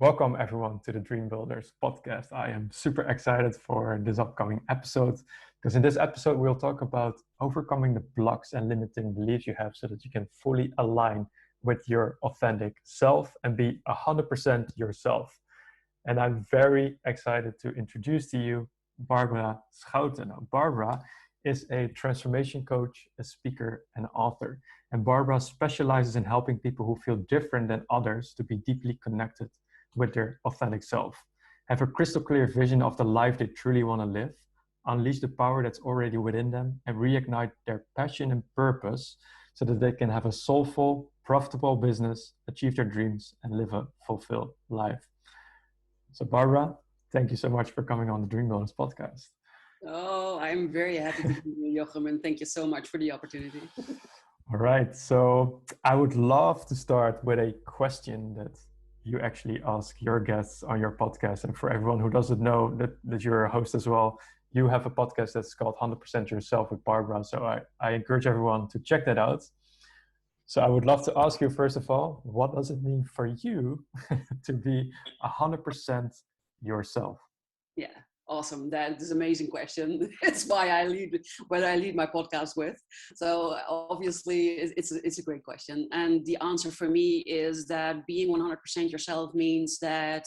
Welcome everyone to the Dreambuildrs podcast. I am super excited for this upcoming episode because in this episode we'll talk about overcoming the blocks and limiting beliefs you have so that you can fully align with your authentic self and be 100% yourself. And I'm very excited to introduce to you Barbera Schouten. Now, Barbera is a transformation coach, a speaker, and author. And Barbara specializes in helping people who feel different than others to be deeply connected with their authentic self, have a crystal clear vision of the life they truly want to live, unleash the power that's already within them, and reignite their passion and purpose so that they can have a soulful, profitable business, achieve their dreams, and live a fulfilled life. So, Barbara, thank you so much for coming on the Dreambuildrs podcast. Oh, I'm very happy to be here, Jochem, and thank you so much for the opportunity. All right, so I would love to start with a question that you actually ask your guests on your podcast. And for everyone who doesn't know that you're a host as well, you have a podcast that's called 100% Yourself with Barbara. So I encourage everyone to check that out. So I would love to ask you, first of all, what does it mean for you to be 100% yourself? Yeah, awesome. That is an amazing question. It's why I lead my podcast with. So obviously it's a great question. And the answer for me is that being 100% yourself means that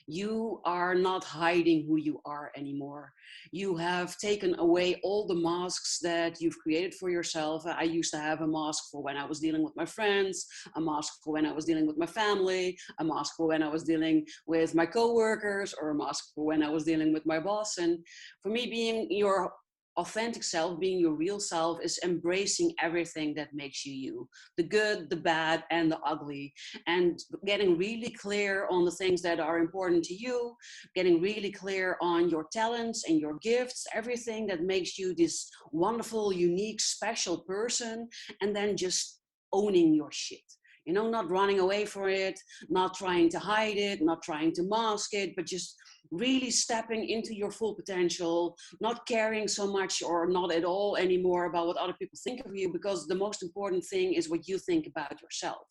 you are not hiding who you are anymore. You have taken away all the masks that you've created for yourself. I used to have a mask for when I was dealing with my friends, a mask for when I was dealing with my family, a mask for when I was dealing with my coworkers, or a mask for when I was dealing with my boss. And for me, being your authentic self, being your real self, is embracing everything that makes you you, the good, the bad, and the ugly, and getting really clear on the things that are important to you, getting really clear on your talents and your gifts, everything that makes you this wonderful, unique, special person, and then just owning your shit. You know, not running away from it, not trying to hide it, not trying to mask it, but just really stepping into your full potential, not caring so much or not at all anymore about what other people think of you, because the most important thing is what you think about yourself.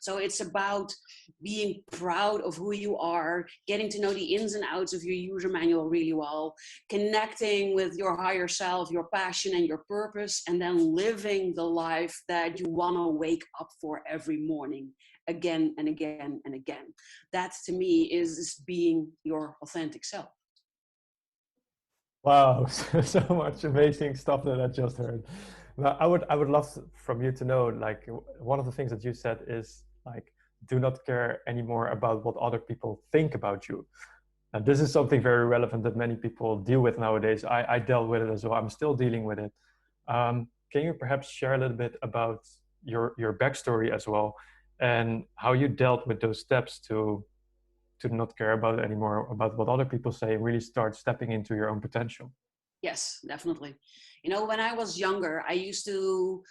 So it's about being proud of who you are, getting to know the ins and outs of your user manual really well, connecting with your higher self, your passion and your purpose, and then living the life that you want to wake up for every morning, again and again and again. That to me is being your authentic self. Wow, so much amazing stuff that I just heard. Now, I would love from you to know, like, one of the things that you said is like, do not care anymore about what other people think about you. And this is something very relevant that many people deal with nowadays. I dealt with it as well. I'm still dealing with it. Can you perhaps share a little bit about your backstory as well, and how you dealt with those steps to not care about anymore about what other people say, really start stepping into your own potential? Yes, definitely. You know, when I was younger, I used to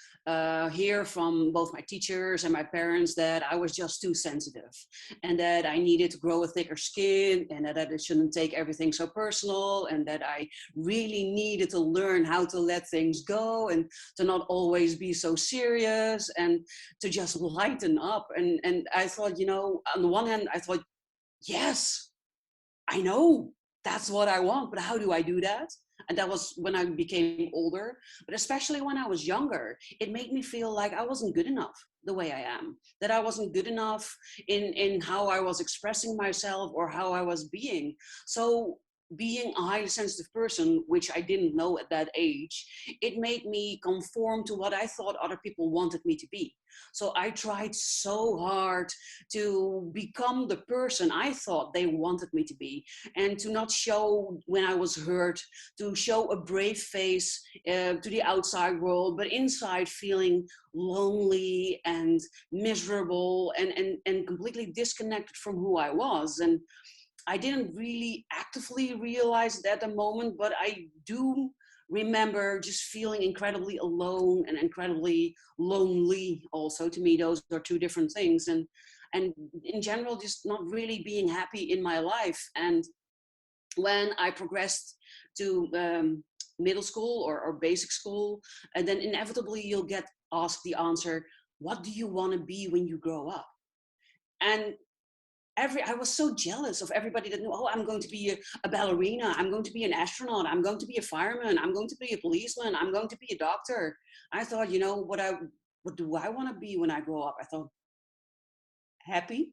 hear from both my teachers and my parents that I was just too sensitive, and that I needed to grow a thicker skin, and that I shouldn't take everything so personal, and that I really needed to learn how to let things go and to not always be so serious and to just lighten up. And I thought, you know, on the one hand, I thought, yes, I know that's what I want, but how do I do that? And that was when I became older, but especially when I was younger, it made me feel like I wasn't good enough the way I am, that I wasn't good enough in how I was expressing myself or how I was being. So being a highly sensitive person, which I didn't know at that age, it made me conform to what I thought other people wanted me to be. So I tried so hard to become the person I thought they wanted me to be, and to not show when I was hurt, to show a brave face to the outside world, but inside feeling lonely and miserable and completely disconnected from who I was. And I didn't really actively realize it at the moment, but I do remember just feeling incredibly alone and incredibly lonely also. To me, those are two different things. And in general, just not really being happy in my life. And when I progressed to middle school or basic school, and then inevitably you'll get asked the answer, what do you want to be when you grow up? And I was so jealous of everybody that knew, oh, I'm going to be a ballerina, I'm going to be an astronaut, I'm going to be a fireman, I'm going to be a policeman, I'm going to be a doctor. I thought, what do I want to be when I grow up? I thought, happy.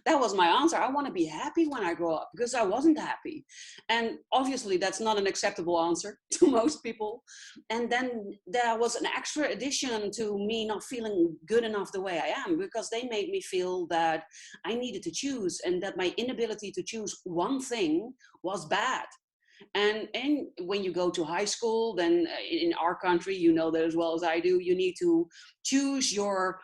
That was my answer. I want to be happy when I grow up, because I wasn't happy. And obviously that's not an acceptable answer to most people. And then there was an extra addition to me not feeling good enough the way I am, because they made me feel that I needed to choose, and that my inability to choose one thing was bad. And when you go to high school, then in our country, you know that as well as I do, you need to choose your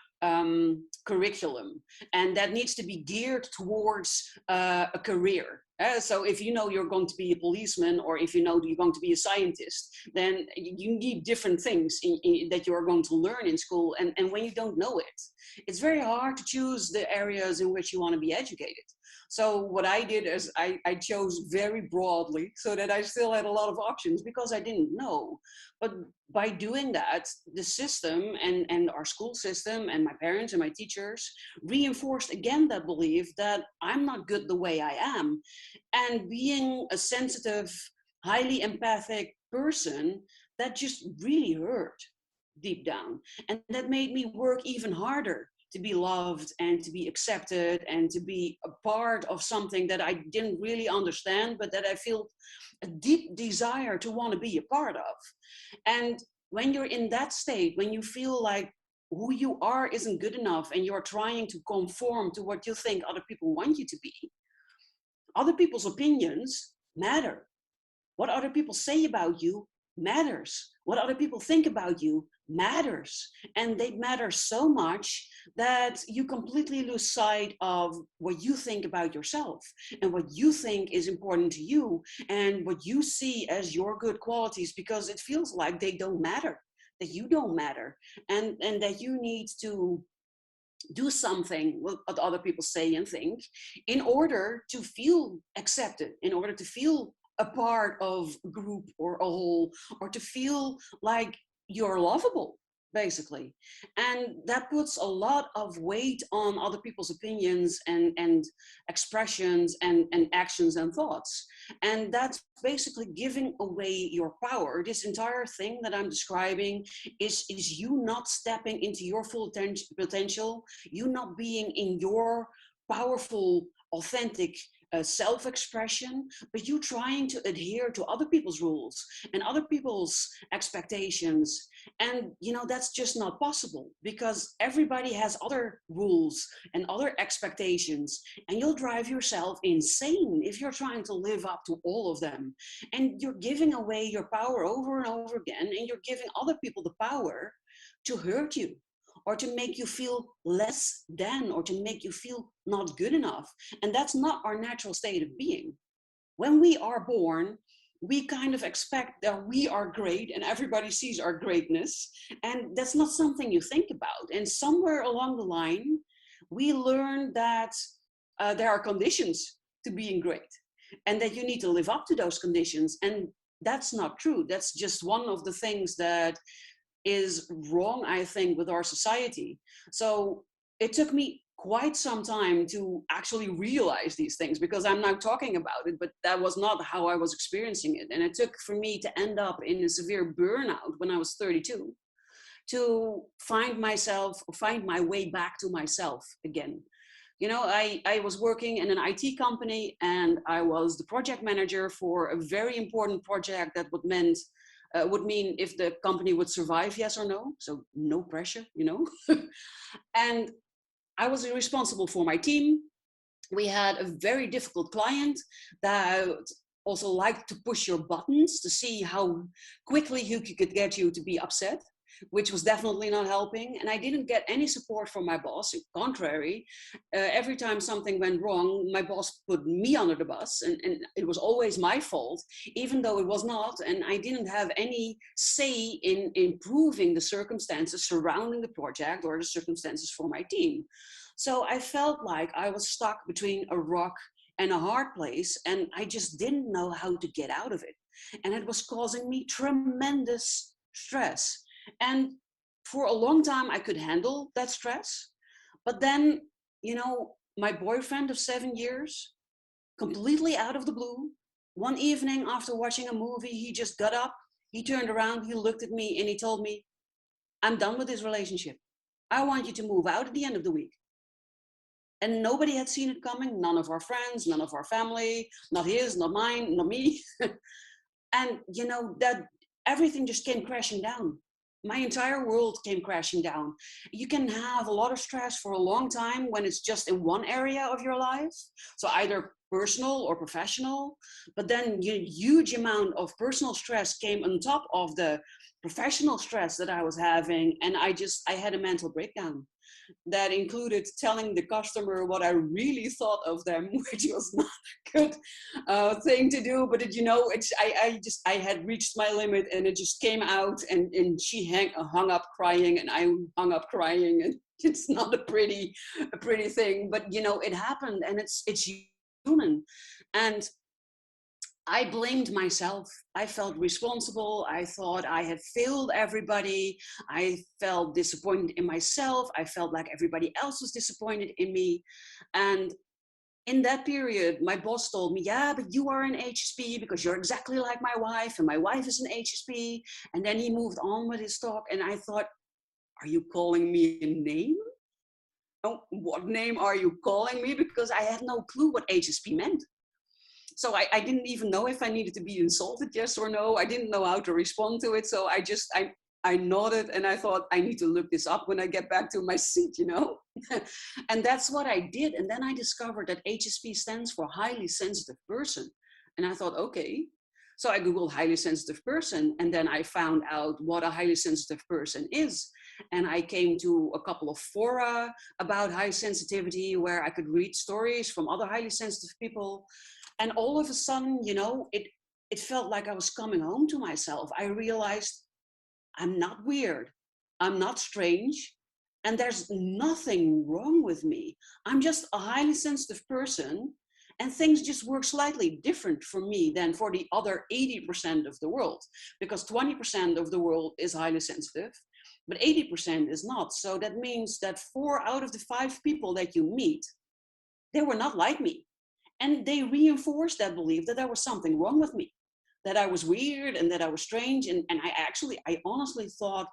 curriculum, and that needs to be geared towards a career. So if you know you're going to be a policeman, or if you know you're going to be a scientist, then you need different things that you are going to learn in school. And when you don't know it, it's very hard to choose the areas in which you want to be educated. So what I did is I chose very broadly, so that I still had a lot of options, because I didn't know. But by doing that, the system and our school system and my parents and my teachers reinforced again that belief that I'm not good the way I am. And being a sensitive, highly empathic person, that just really hurt deep down. And that made me work even harder to be loved and to be accepted and to be a part of something that I didn't really understand, but that I feel a deep desire to want to be a part of. And when you're in that state, when you feel like who you are isn't good enough and you're trying to conform to what you think other people want you to be, other people's opinions matter. What other people say about you matters. What other people think about you matters. And they matter so much that you completely lose sight of what you think about yourself and what you think is important to you and what you see as your good qualities, because it feels like they don't matter, that you don't matter, and that you need to do something with what other people say and think in order to feel accepted, in order to feel a part of a group or a whole, or to feel like you're lovable, basically. And that puts a lot of weight on other people's opinions and expressions and actions and thoughts. And that's basically giving away your power. This entire thing that I'm describing is you not stepping into your full potential, you not being in your powerful, authentic self-expression, but you trying to adhere to other people's rules and other people's expectations. And that's just not possible, because everybody has other rules and other expectations, and you'll drive yourself insane if you're trying to live up to all of them. And you're giving away your power over and over again, and you're giving other people the power to hurt you, or to make you feel less than, or to make you feel not good enough. And that's not our natural state of being. When we are born, we kind of expect that we are great and everybody sees our greatness. And that's not something you think about. And somewhere along the line, we learn that there are conditions to being great and that you need to live up to those conditions. And that's not true. That's just one of the things that is wrong, I think, with our society. So it took me quite some time to actually realize these things, because I'm now talking about it, but that was not how I was experiencing it. And it took for me to end up in a severe burnout when I was 32 to find my way back to myself again. I was working in an IT company, and I was the project manager for a very important project that would mean if the company would survive, yes or no. So no pressure. And I was responsible for my team. We had a very difficult client that also liked to push your buttons to see how quickly he could get you to be upset, which was definitely not helping. And I didn't get any support from my boss. Contrary, every time something went wrong, my boss put me under the bus, and it was always my fault, even though it was not. And I didn't have any say in improving the circumstances surrounding the project or the circumstances for my team. So I felt like I was stuck between a rock and a hard place, and I just didn't know how to get out of it. And it was causing me tremendous stress. And for a long time, I could handle that stress. But then, my boyfriend of 7 years, completely out of the blue, one evening after watching a movie, he just got up, he turned around, he looked at me, and he told me, I'm done with this relationship. I want you to move out at the end of the week. And nobody had seen it coming. None of our friends, none of our family, not his, not mine, not me. And that everything just came crashing down. My entire world came crashing down. You can have a lot of stress for a long time when it's just in one area of your life. So either personal or professional, but then a huge amount of personal stress came on top of the professional stress that I was having. And I had a mental breakdown that included telling the customer what I really thought of them, which was not a good thing to do. But I had reached my limit, and it just came out, and she hung up crying, and I hung up crying, and it's not a pretty thing, but it happened, and it's human. And I blamed myself. I felt responsible. I thought I had failed everybody. I felt disappointed in myself. I felt like everybody else was disappointed in me. And in that period, my boss told me, yeah, but you are an HSP because you're exactly like my wife, and my wife is an HSP. And then he moved on with his talk. And I thought, are you calling me a name? Oh, what name are you calling me? Because I had no clue what HSP meant. So I didn't even know if I needed to be insulted, yes or no. I didn't know how to respond to it. So I nodded, and I thought, I need to look this up when I get back to my seat, And that's what I did. And then I discovered that HSP stands for highly sensitive person. And I thought, okay. So I Googled highly sensitive person, and then I found out what a highly sensitive person is. And I came to a couple of fora about high sensitivity where I could read stories from other highly sensitive people. And all of a sudden, it felt like I was coming home to myself. I realized I'm not weird. I'm not strange. And there's nothing wrong with me. I'm just a highly sensitive person. And things just work slightly different for me than for the other 80% of the world. Because 20% of the world is highly sensitive, but 80% is not. So that means that 4 out of the 5 people that you meet, they were not like me. And they reinforced that belief that there was something wrong with me, that I was weird and that I was strange. And I honestly thought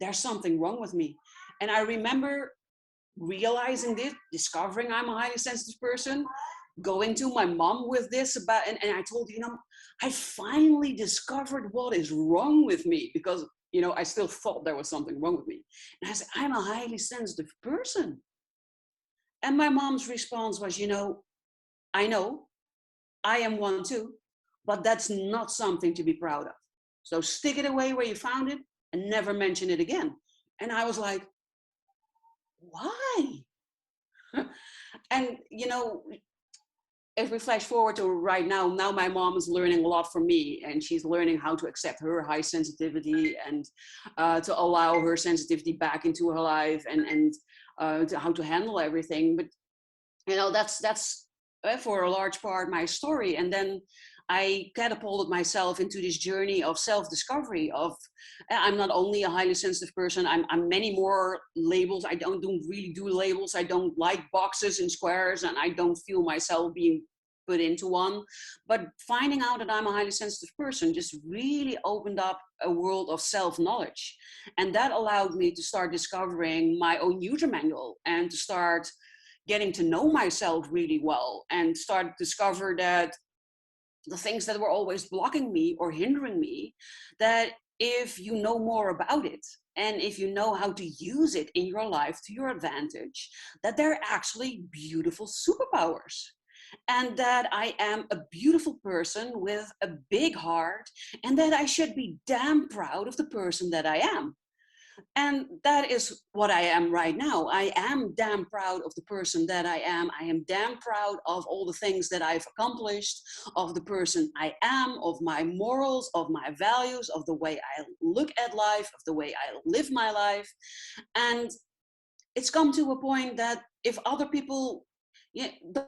there's something wrong with me. And I remember realizing this, discovering I'm a highly sensitive person, going to my mom with this and I told her, I finally discovered what is wrong with me, because, I still thought there was something wrong with me. And I said, I'm a highly sensitive person. And my mom's response was, I know, I am one too, but that's not something to be proud of. So stick it away where you found it and never mention it again. And I was like, why? And, if we flash forward to right now my mom is learning a lot from me, and she's learning how to accept her high sensitivity and to allow her sensitivity back into her life, and to how to handle everything. But, that's for a large part my story. And then I catapulted myself into this journey of self-discovery of I'm not only a highly sensitive person, I'm many more labels. I don't really do labels. I don't like boxes and squares, and I don't feel myself being put into one. But finding out that I'm a highly sensitive person just really opened up a world of self-knowledge. And that allowed me to start discovering my own user manual, and to start getting to know myself really well, and start to discover that the things that were always blocking me or hindering me, that if you know more about it, and if you know how to use it in your life to your advantage, that they're actually beautiful superpowers. And that I am a beautiful person with a big heart, and that I should be damn proud of the person that I am. And that is what I am right now. I am damn proud of the person that I am. I am damn proud of all the things that I've accomplished, of the person I am, of my morals, of my values, of the way I look at life, of the way I live my life. And it's come to a point that if other people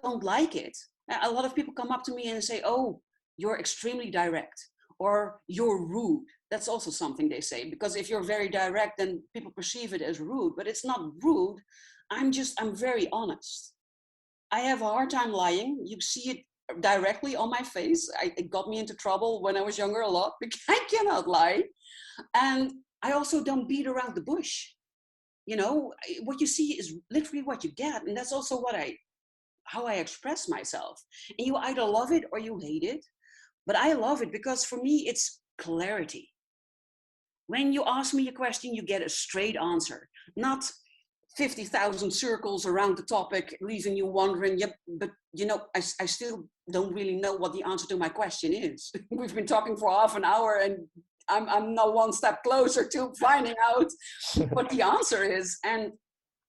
don't like it, a lot of people come up to me and say, oh, you're extremely direct, or you're rude. That's also something they say, because if you're very direct, then people perceive it as rude, but it's not rude. I'm very honest. I have a hard time lying. You see it directly on my face. It got me into trouble when I was younger a lot because I cannot lie. And I also don't beat around the bush. You know, what you see is literally what you get. And that's also how I express myself. And you either love it or you hate it. But I love it because for me, it's clarity. When you ask me a question, you get a straight answer, not 50,000 circles around the topic, leaving you wondering, yep, but you know, I still don't really know what the answer to my question is. We've been talking for half an hour and I'm now one step closer to finding out what the answer is. And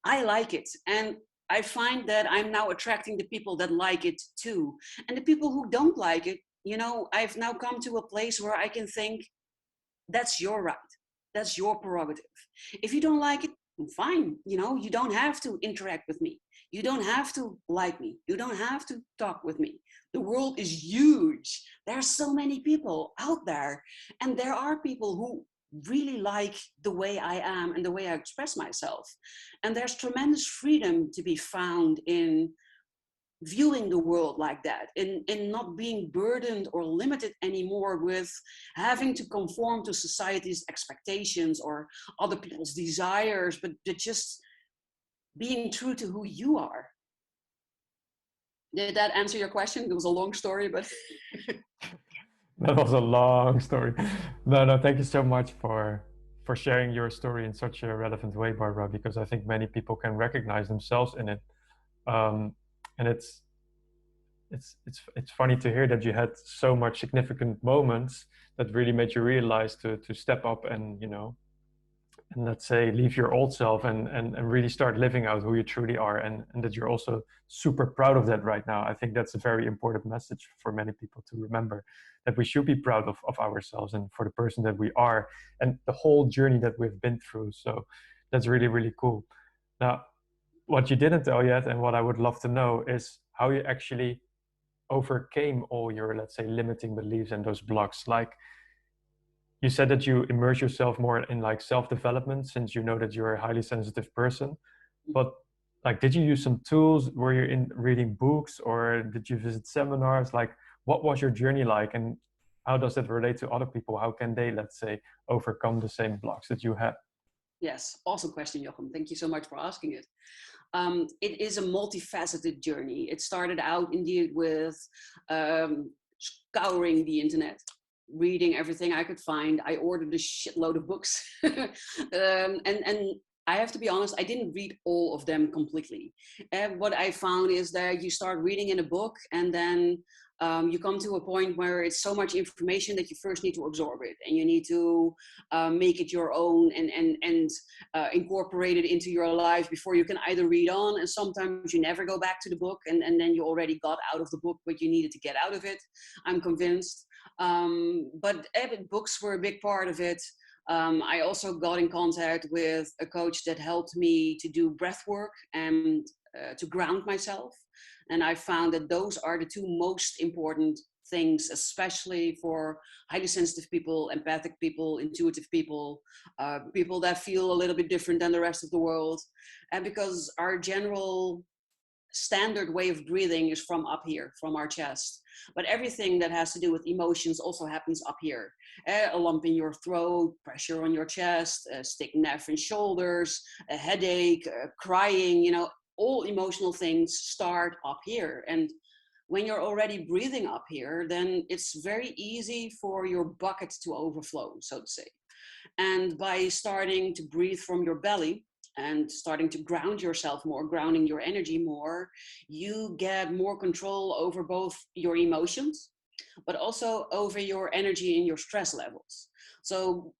I like it. And I find that I'm now attracting the people that like it too. And the people who don't like it, you know, I've now come to a place where I can think, that's your right. That's your prerogative. If you don't like it, fine. You know, you don't have to interact with me. You don't have to like me. You don't have to talk with me. The world is huge. There are so many people out there. And there are people who really like the way I am and the way I express myself. And there's tremendous freedom to be found in viewing the world like that, in not being burdened or limited anymore with having to conform to society's expectations or other people's desires, but just being true to who you are. Did that answer your question? It was a long story, but That was a long story. No, thank you so much for sharing your story in such a relevant way, Barbara, because I think many people can recognize themselves in it. And it's funny to hear that you had so much significant moments that really made you realize to step up and, you know, and let's say leave your old self and really start living out who you truly are, and that you're also super proud of that right now. I think that's a very important message for many people to remember, that we should be proud of ourselves and for the person that we are and the whole journey that we've been through. So that's really, really cool. Now, what you didn't tell yet, and what I would love to know, is how you actually overcame all your, let's say, limiting beliefs and those blocks. Like, you said that you immerse yourself more in like self-development, since you know that you're a highly sensitive person. But like, did you use some tools? Were you in reading books, or did you visit seminars? Like, what was your journey like, and how does that relate to other people? How can they, let's say, overcome the same blocks that you had? yes, awesome question, Jochem. Thank you so much for asking it. It is a multifaceted journey. It started out indeed with scouring the internet, reading everything I could find. I ordered a shitload of books. And I have to be honest, I didn't read all of them completely. What I found is that you start reading in a book, and then you come to a point where it's so much information that you first need to absorb it, and you need to make it your own and incorporate it into your life before you can either read on. And sometimes you never go back to the book, and then you already got out of the book what you needed to get out of it, I'm convinced. But books were a big part of it. I also got in contact with a coach that helped me to do breath work and to ground myself. And I found that those are the two most important things, especially for highly sensitive people, empathic people, intuitive people, people that feel a little bit different than the rest of the world. And because our general standard way of breathing is from up here, from our chest. But everything that has to do with emotions also happens up here. A lump in your throat, pressure on your chest, a stiff neck and shoulders, a headache, crying, you know, all emotional things start up here. And when you're already breathing up here, then it's very easy for your bucket to overflow, so to say. And by starting to breathe from your belly and starting to ground yourself more, grounding your energy more, you get more control over both your emotions, but also over your energy and your stress levels. So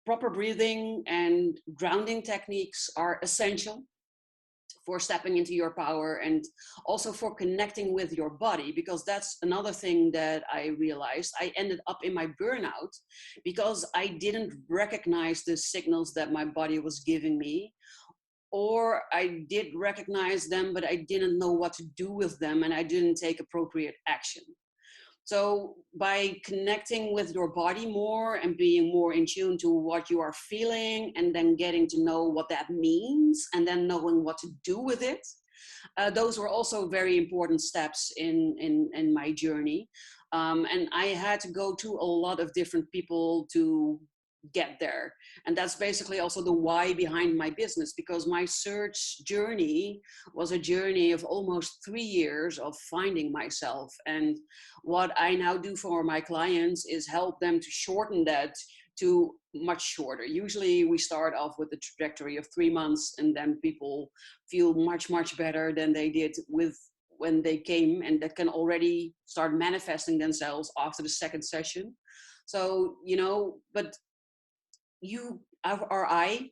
proper breathing and grounding techniques are essential for stepping into your power, and also for connecting with your body, because that's another thing that I realized. I ended up in my burnout because I didn't recognize the signals that my body was giving me, or I did recognize them, but I didn't know what to do with them, and I didn't take appropriate action. So by connecting with your body more and being more in tune to what you are feeling, and then getting to know what that means, and then knowing what to do with it, Those were also very important steps in my journey. And I had to go to a lot of different people to get there. And that's basically also the why behind my business, because my search journey was a journey of almost 3 years of finding myself. And what I now do for my clients is help them to shorten that to much shorter. Usually we start off with a trajectory of 3 months, and then people feel much, much better than they did with when they came, and that can already start manifesting themselves after the second session. So, but you or I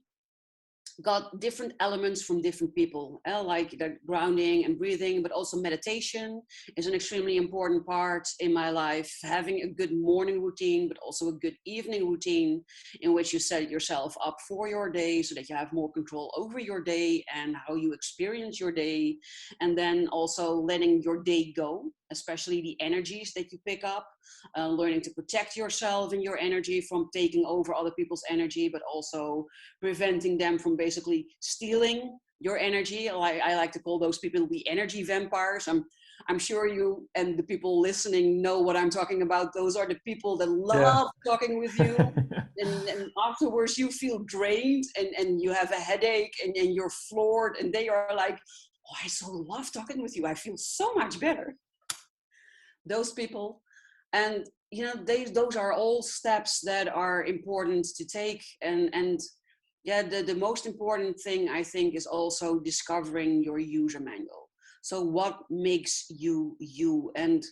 got different elements from different people, like the grounding and breathing, but also meditation is an extremely important part in my life. Having a good morning routine, but also a good evening routine in which you set yourself up for your day so that you have more control over your day and how you experience your day. And then also letting your day go, especially the energies that you pick up, learning to protect yourself and your energy from taking over other people's energy, but also preventing them from basically stealing your energy. I like to call those people the energy vampires. I'm sure you and the people listening know what I'm talking about. Those are the people that love talking with you. And afterwards you feel drained and you have a headache and you're floored, and they are like, oh, I so love talking with you. I feel so much better. Those people. And those are all steps that are important to take. And the most important thing, I think, is also discovering your user manual. So what makes you you, and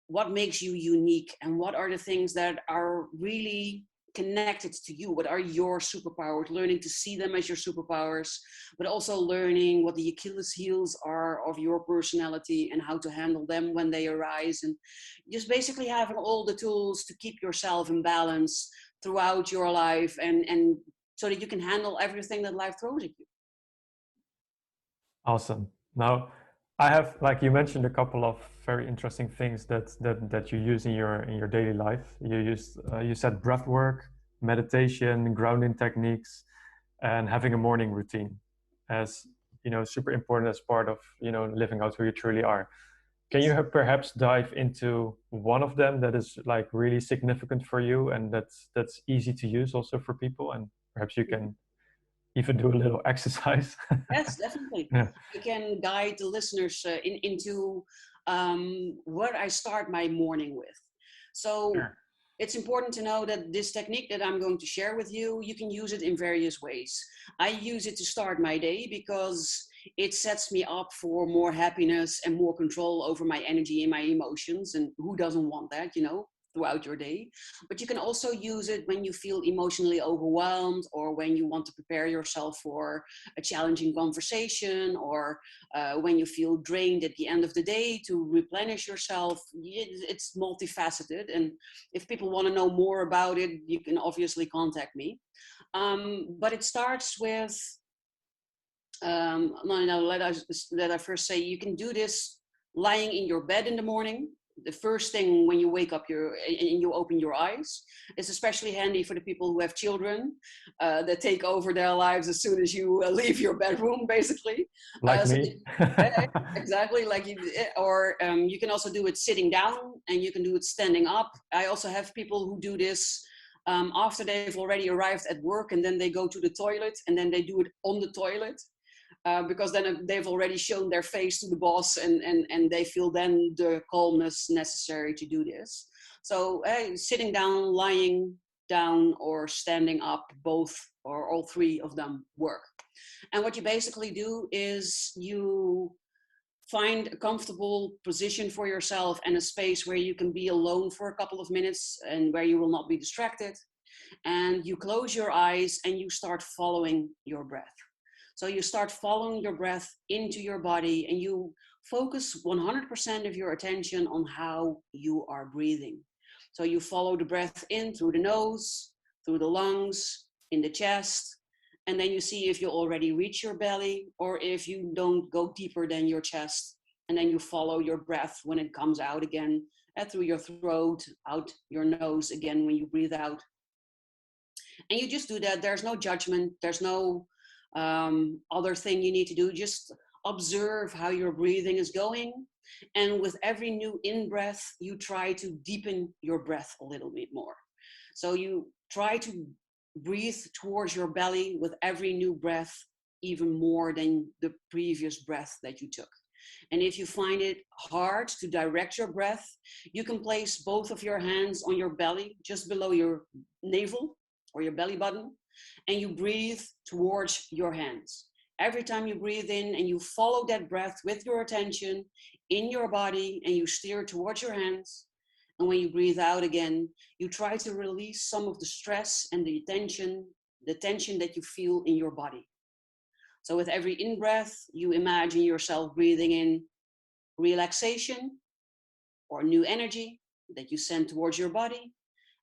what makes you unique, and what are the things that are really connected to you? What are your superpowers? Learning to see them as your superpowers, but also learning what the Achilles heels are of your personality and how to handle them when they arise. And just basically having all the tools to keep yourself in balance throughout your life, and so that you can handle everything that life throws at you. Awesome. Now, I have, like you mentioned, a couple of very interesting things that you use in your daily life. You said breath work, meditation, grounding techniques, and having a morning routine as super important as part of living out who you truly are. Can you perhaps dive into one of them that is like really significant for you and that's easy to use also for people, and perhaps you can even do a little exercise? Yes, definitely. Yeah. I can guide the listeners into what I start my morning with. So Sure. it's important to know that this technique that I'm going to share with you, you can use it in various ways. I use it to start my day because it sets me up for more happiness and more control over my energy and my emotions. And who doesn't want that, throughout your day? But you can also use it when you feel emotionally overwhelmed, or when you want to prepare yourself for a challenging conversation, or when you feel drained at the end of the day to replenish yourself. It's multifaceted. And if people want to know more about it, you can obviously contact me. But it starts with, let I first say, you can do this lying in your bed in the morning. The first thing when you wake up and you open your eyes. It's especially handy for the people who have children that take over their lives as soon as you leave your bedroom, basically. Like me. Exactly, like you. Or you can also do it sitting down, and you can do it standing up. I also have people who do this after they've already arrived at work, and then they go to the toilet, and then they do it on the toilet. Because then they've already shown their face to the boss, and they feel then the calmness necessary to do this. So sitting down, lying down, or standing up, both or all three of them work. And what you basically do is you find a comfortable position for yourself and a space where you can be alone for a couple of minutes and where you will not be distracted. And you close your eyes and you start following your breath. So you start following your breath into your body, and you focus 100% of your attention on how you are breathing. So you follow the breath in through the nose, through the lungs, in the chest, and then you see if you already reach your belly or if you don't go deeper than your chest. And then you follow your breath when it comes out again, through your throat, out your nose again when you breathe out. And you just do that. There's no judgment. There's no other thing you need to do. Just observe how your breathing is going. And with every new in-breath, you try to deepen your breath a little bit more. So you try to breathe towards your belly with every new breath, even more than the previous breath that you took. And if you find it hard to direct your breath, you can place both of your hands on your belly, just below your navel or your belly button, and you breathe towards your hands. Every time you breathe in and you follow that breath with your attention in your body and you steer towards your hands. And when you breathe out again, you try to release some of the stress and the tension that you feel in your body. So with every in-breath, you imagine yourself breathing in relaxation or new energy that you send towards your body.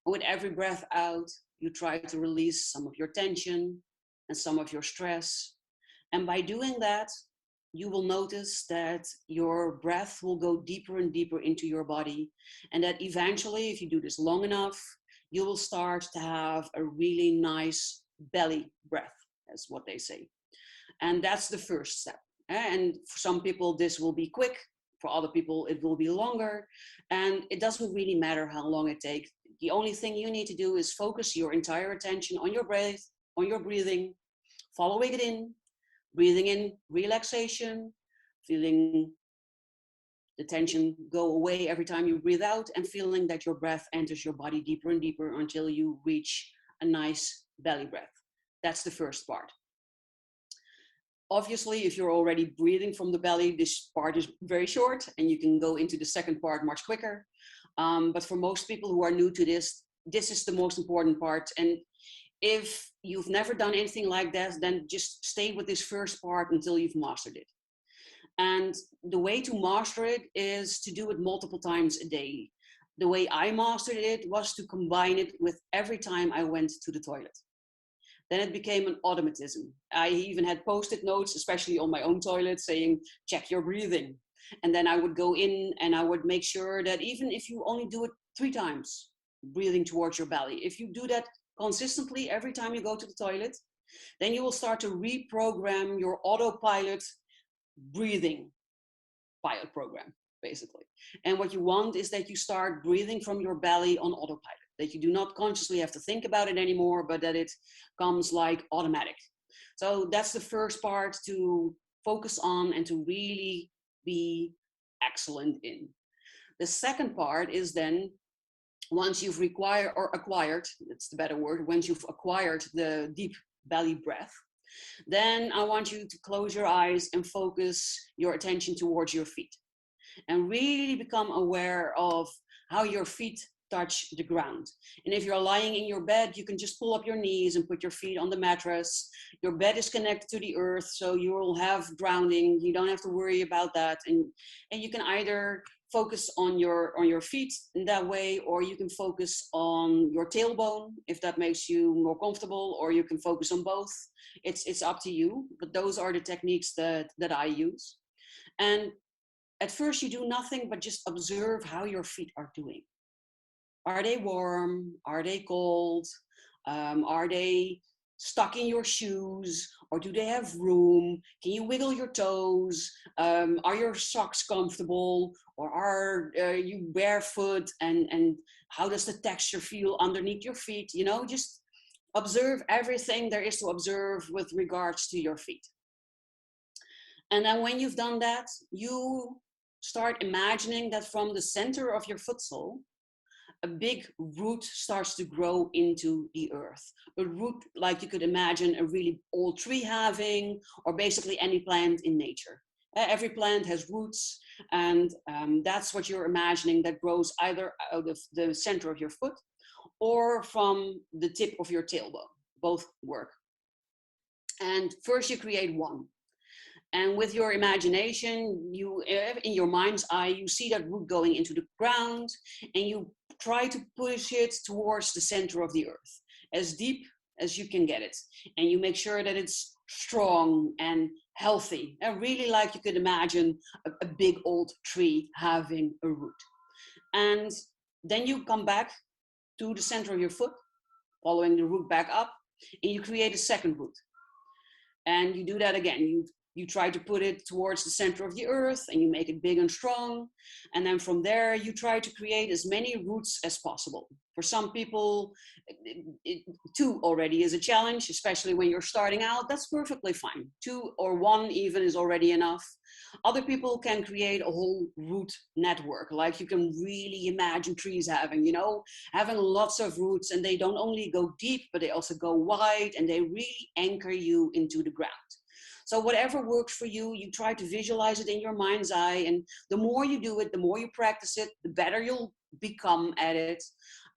And with every breath out, you try to release some of your tension and some of your stress. And by doing that, you will notice that your breath will go deeper and deeper into your body. And that eventually, if you do this long enough, you will start to have a really nice belly breath, that's what they say. And that's the first step. And for some people, this will be quick. For other people, it will be longer. And it doesn't really matter how long it takes. The only thing you need to do is focus your entire attention on your breath, on your breathing, following it in, breathing in relaxation, feeling the tension go away every time you breathe out, and feeling that your breath enters your body deeper and deeper until you reach a nice belly breath. That's the first part. Obviously, if you're already breathing from the belly, this part is very short and you can go into the second part much quicker. But for most people who are new to this, this is the most important part. And if you've never done anything like that, then just stay with this first part until you've mastered it. And the way to master it is to do it multiple times a day. The way I mastered it was to combine it with every time I went to the toilet. Then it became an automatism. I even had post-it notes, especially on my own toilet, saying, check your breathing. And then I would go in and I would make sure that even if you only do it 3 times, breathing towards your belly, if you do that consistently every time you go to the toilet, then you will start to reprogram your autopilot breathing pilot program, basically. And what you want is that you start breathing from your belly on autopilot, that you do not consciously have to think about it anymore, but that it comes like automatic. So that's the first part to focus on and to really be excellent in. The second part is then, once you've acquired, that's the better word, once you've acquired the deep belly breath, then I want you to close your eyes and focus your attention towards your feet. And really become aware of how your feet touch the ground. And if you're lying in your bed, you can just pull up your knees and put your feet on the mattress. Your bed is connected to the earth, so you will have grounding. You don't have to worry about that. And you can either focus on your feet in that way, or you can focus on your tailbone if that makes you more comfortable, or you can focus on both. It's up to you, but those are the techniques that I use. And at first you do nothing but just observe how your feet are doing. Are they warm? Are they cold? Are they stuck in your shoes, or do they have room? Can you wiggle your toes? Are your socks comfortable, or are you barefoot? And how does the texture feel underneath your feet? You know, just observe everything there is to observe with regards to your feet. And then when you've done that, you start imagining that from the center of your foot sole, a big root starts to grow into the earth. A root like you could imagine a really old tree having, or basically any plant in nature. Every plant has roots, and that's what you're imagining that grows either out of the center of your foot or from the tip of your tailbone. Both work. And first you create one. And with your imagination, you, in your mind's eye, you see that root going into the ground, and you try to push it towards the center of the earth, as deep as you can get it. And you make sure that it's strong and healthy, and really like you could imagine a big old tree having a root. And then you come back to the center of your foot, following the root back up, and you create a second root. And you do that again. You You try to put it towards the center of the earth and you make it big and strong. And then from there, you try to create as many roots as possible. For some people, two already is a challenge, especially when you're starting out. That's perfectly fine. Two or one even is already enough. Other people can create a whole root network, like you can really imagine trees having, having lots of roots, and they don't only go deep, but they also go wide, and they really anchor you into the ground. So whatever works for you, you try to visualize it in your mind's eye. And the more you do it, the more you practice it, the better you'll become at it.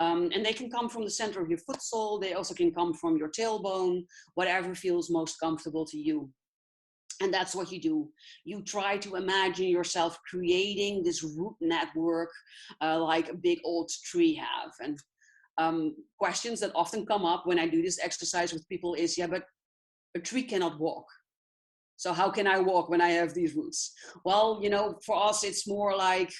And they can come from the center of your foot sole. They also can come from your tailbone, whatever feels most comfortable to you. And that's what you do. You try to imagine yourself creating this root network like a big old tree have. And questions that often come up when I do this exercise with people is, yeah, but a tree cannot walk. So how can I walk when I have these roots? Well, for us, it's more like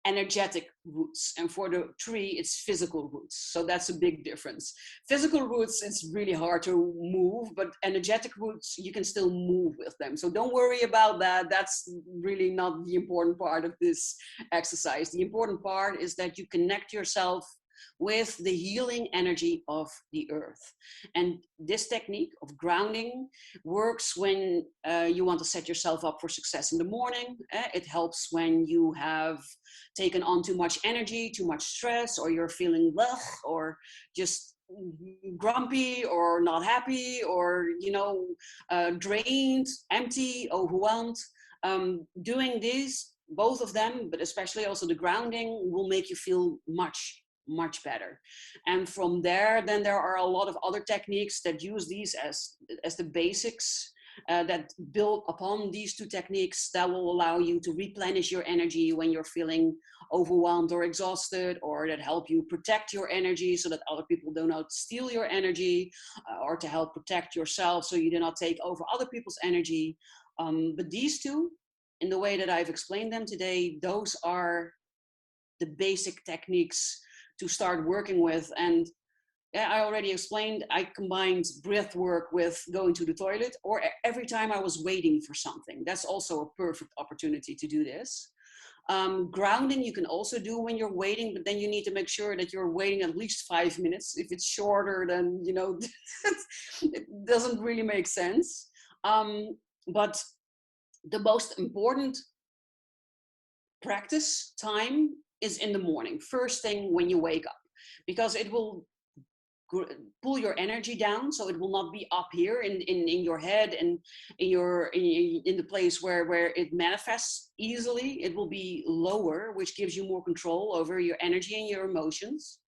energetic roots. And for the tree, it's physical roots. So that's a big difference. Physical roots, it's really hard to move, but energetic roots, you can still move with them. So don't worry about that. That's really not the important part of this exercise. The important part is that you connect yourself with the healing energy of the earth. And this technique of grounding works when you want to set yourself up for success in the morning. It helps when you have taken on too much energy, too much stress, or you're feeling or just grumpy or not happy, or drained, empty, overwhelmed. Doing these, both of them, but especially also the grounding, will make you feel much better. And from there, then there are a lot of other techniques that use these as the basics that build upon these two techniques that will allow you to replenish your energy when you're feeling overwhelmed or exhausted, or that help you protect your energy so that other people do not steal your energy, or to help protect yourself so you do not take over other people's energy. But these two, in the way that I've explained them today, those are the basic techniques to start working with. And I already explained, I combined breath work with going to the toilet, or every time I was waiting for something. That's also a perfect opportunity to do this. Grounding you can also do when you're waiting, but then you need to make sure that you're waiting at least 5 minutes. If it's shorter, then it doesn't really make sense. But the most important practice time is in the morning, first thing when you wake up, because it will pull your energy down. So it will not be up here in your head and in the place where it manifests easily. It will be lower, which gives you more control over your energy and your emotions.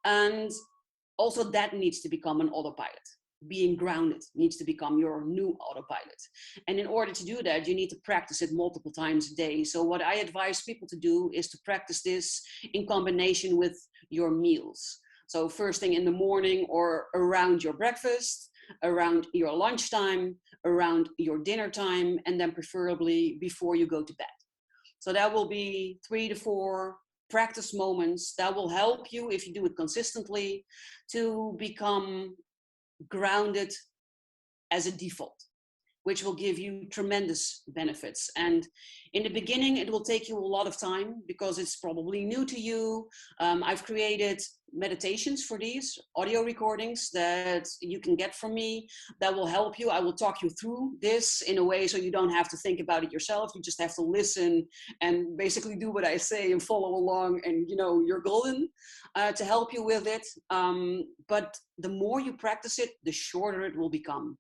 And also that needs to become an autopilot. Being grounded needs to become your new autopilot. And in order to do that, you need to practice it multiple times a day. So what I advise people to do is to practice this in combination with your meals. So first thing in the morning, or around your breakfast, around your lunchtime, around your dinner time, and then preferably before you go to bed. So that will be 3 to 4 practice moments that will help you, if you do it consistently, to become grounded as a default, which will give you tremendous benefits. And in the beginning, it will take you a lot of time because it's probably new to you. I've created meditations for these audio recordings that you can get from me that will help you. I will talk you through this in a way so you don't have to think about it yourself. You just have to listen and basically do what I say and follow along, and you're golden to help you with it. But the more you practice it, the shorter it will become.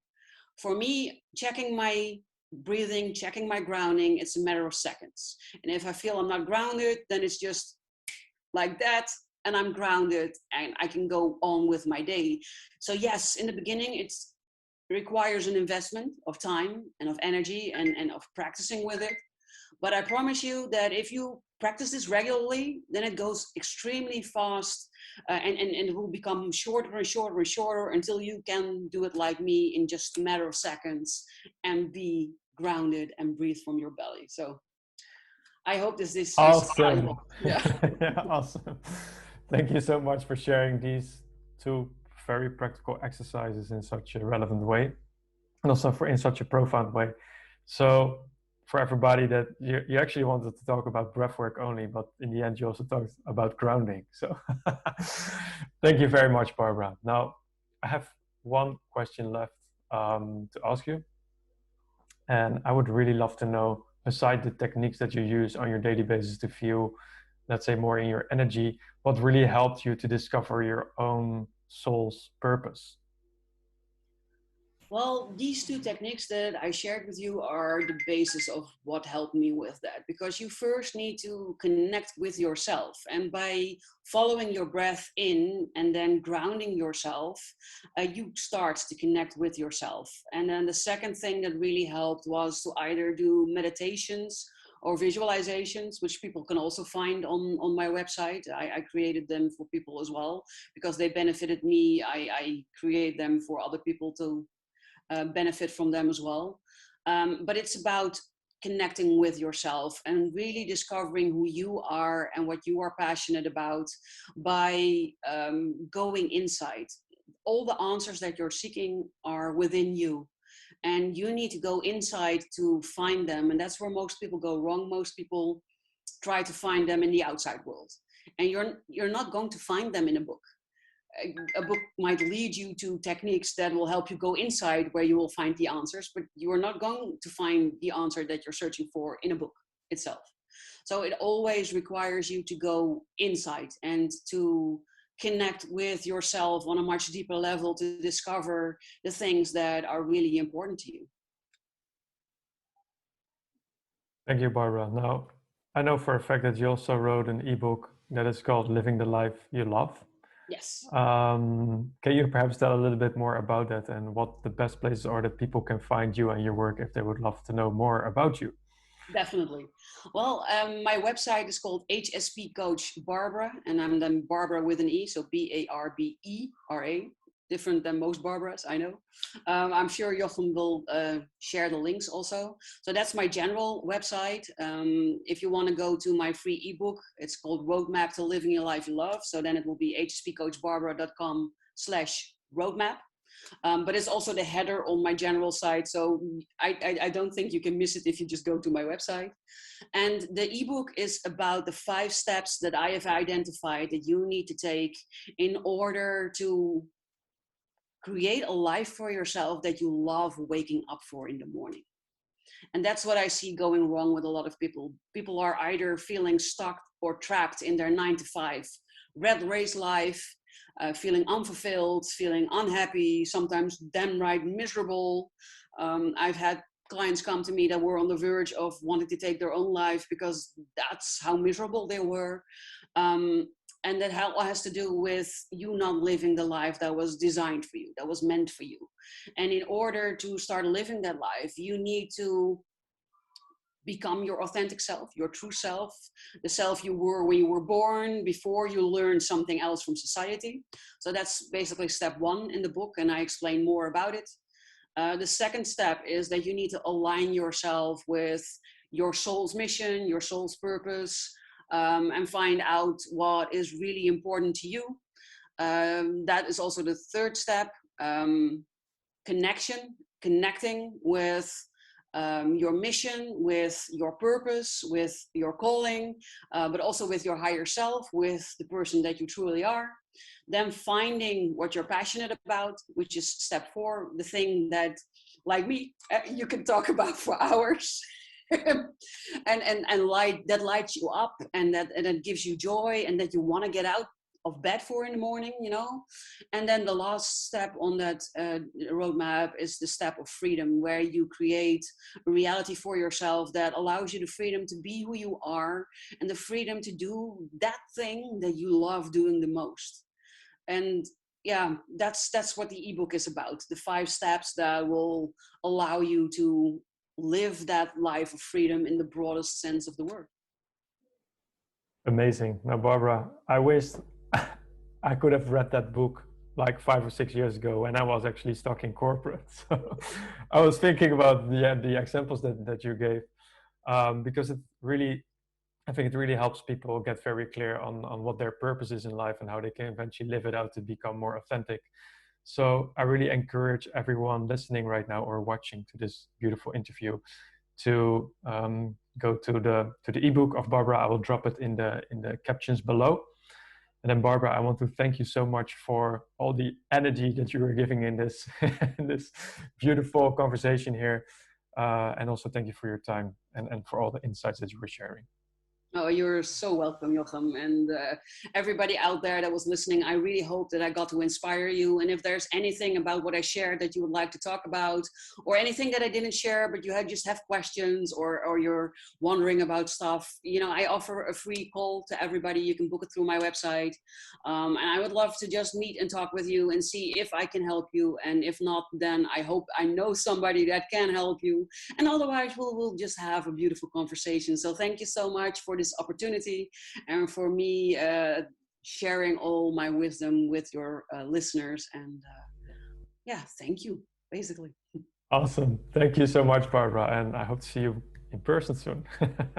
For me, checking my breathing, checking my grounding, it's a matter of seconds. And if I feel I'm not grounded, then it's just like that, and I'm grounded and I can go on with my day. So yes, in the beginning, it requires an investment of time and of energy and of practicing with it. But I promise you that if you practice this regularly, then it goes extremely fast, and it will become shorter and shorter and shorter until you can do it like me in just a matter of seconds and be grounded and breathe from your belly. So I hope this is awesome. Yeah. Yeah, awesome. Thank you so much for sharing these two very practical exercises in such a relevant way, and also in such a profound way. So for everybody that you actually wanted to talk about breathwork only, but in the end you also talked about grounding. So thank you very much, Barbara. Now I have one question left to ask you. And I would really love to know, aside the techniques that you use on your daily basis to feel, let's say, more in your energy, what really helped you to discover your own soul's purpose? Well, these two techniques that I shared with you are the basis of what helped me with that, because you first need to connect with yourself. And by following your breath in and then grounding yourself, you start to connect with yourself. And then the second thing that really helped was to either do meditations or visualizations, which people can also find on my website. I created them for people as well because they benefited me. I create them for other people to benefit from them as well. But it's about connecting with yourself and really discovering who you are and what you are passionate about by going inside. All the answers that you're seeking are within you. And you need to go inside to find them. And that's where most people go wrong. Most people try to find them in the outside world. And you're not going to find them in a book. A book might lead you to techniques that will help you go inside where you will find the answers, but you are not going to find the answer that you're searching for in a book itself. So it always requires you to go inside and to connect with yourself on a much deeper level to discover the things that are really important to you. Thank you, Barbara. Now, I know for a fact that you also wrote an ebook that is called Living the Life You Love. Yes. Can you perhaps tell a little bit more about that and what the best places are that people can find you and your work if they would love to know more about you? Definitely. Well, my website is called HSP Coach Barbara, and I'm then Barbara with an E, so Barbera. Different than most Barbaras, I know. I'm sure Jochem will share the links also. So that's my general website. If you want to go to my free ebook, it's called Roadmap to Living Your Life You Love. So then it will be hspcoachbarbara.com/roadmap. But it's also the header on my general site. So I don't think you can miss it if you just go to my website. And the ebook is about the 5 steps that I have identified that you need to take in order to create a life for yourself that you love waking up for in the morning. And that's what I see going wrong with a lot of people. People are either feeling stuck or trapped in their 9 to 5 red race life, feeling unfulfilled, feeling unhappy, sometimes downright miserable. I've had clients come to me that were on the verge of wanting to take their own life because that's how miserable they were. And that all has to do with you not living the life that was designed for you, that was meant for you. And in order to start living that life, you need to become your authentic self, your true self, the self you were when you were born, before you learned something else from society. So that's basically step 1 in the book, and I explain more about it. The second step is that you need to align yourself with your soul's mission, your soul's purpose, and find out what is really important to you. That is also the third step, connecting with your mission, with your purpose, with your calling, but also with your higher self, with the person that you truly are. Then finding what you're passionate about, which is step 4, the thing that, like me, you can talk about for hours. and that lights you up, and that gives you joy, and that you want to get out of bed for in the morning, you know. And then the last step on that roadmap is the step of freedom, where you create a reality for yourself that allows you the freedom to be who you are and the freedom to do that thing that you love doing the most. And yeah, that's what the ebook is about, the 5 steps that will allow you to live that life of freedom in the broadest sense of the word. Amazing. Now, Barbara, I wish I could have read that book like 5 or 6 years ago when I was actually stuck in corporate. So I was thinking about the examples that you gave, because it really, I think it really helps people get very clear on what their purpose is in life and how they can eventually live it out to become more authentic. So I really encourage everyone listening right now or watching to this beautiful interview to go to the ebook of Barbara. I will drop it in the captions below. And then Barbara, I want to thank you so much for all the energy that you were giving in this in this beautiful conversation here. And also thank you for your time and for all the insights that you were sharing. Oh, you're so welcome, Jochem. And everybody out there that was listening, I really hope that I got to inspire you. And if there's anything about what I shared that you would like to talk about, or anything that I didn't share, but you just have questions, or you're wondering about stuff, I offer a free call to everybody. You can book it through my website. And I would love to just meet and talk with you and see if I can help you. And if not, then I hope I know somebody that can help you. And otherwise, we'll just have a beautiful conversation. So thank you so much for this opportunity and for me sharing all my wisdom with your listeners. And thank you, basically. Awesome. Thank you so much, Barbara. And I hope to see you in person soon.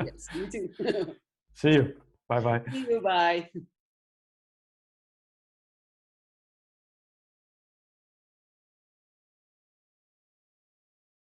Yes, me too. See you. Bye-bye. See you. Bye.